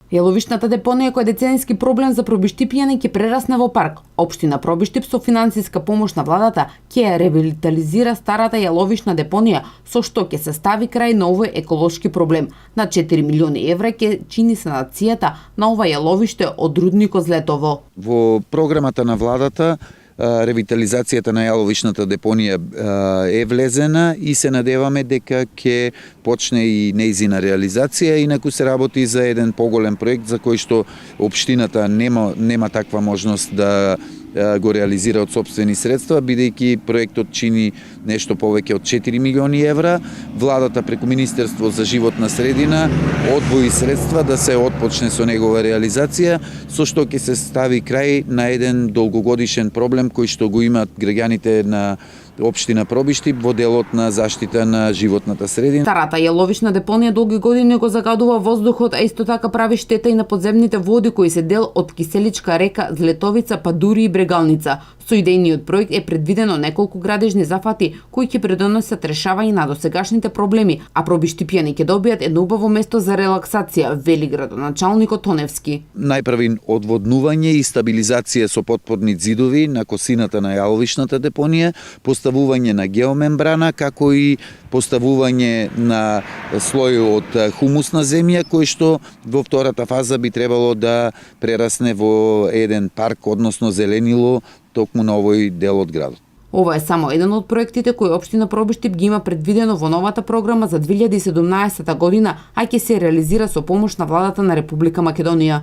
Јаловичната депонија која е деценски проблем за Пробиштипјани ќе прерасне во парк. Општина Пробиштип со финансиска помош на владата ќе ја ревитализира старата јаловична депонија, со што ќе се стави крај на овој еколошки проблем. На 4 милиони евра ќе чини санацијата на ова јаловиште од рудникот Злетово. Во програмата на владата ревитализацијата на јаловичната депонија е влезена и се надеваме дека ќе почне и нејзина реализација, инаку се работи за еден поголем проект за кој што општината нема таква можност да го реализира од сопствени средства, бидејќи проектот чини нешто повеќе од 4 милиони евра. Владата преку Министерство за животна средина одвои средства да се отпочне со негова реализација, со што ќе се стави крај на еден долгогодишен проблем кој што го имаат граѓаните на општина Пробиштип во делот на заштита на животната средина. Старата јаловична депонија долги години го загадува воздухот, а исто така прави штета и на подземните води кои се дел од киселичка река Злетовица, па дури и Брегалница. Со идејниот проект е предвидено неколку градежни зафати кои ќе предонесат решавање на досегашните проблеми, а пробиштипјани ќе добијат едно убаво место за релаксација, вели градоначалникот Тоневски. Најпрви одводнување и стабилизација со потпорни ѕидови на косината на јаловичната депонија, поставување на геомембрана, како и поставување на слој од хумусна земја, кој што во втората фаза би требало да прерасне во еден парк, односно зеленило, токму на овој дел од градот. Ова е само еден од проектите кои општина Пробиштип ги има предвидено во новата програма за 2017 година, а ќе се реализира со помош на владата на Република Македонија.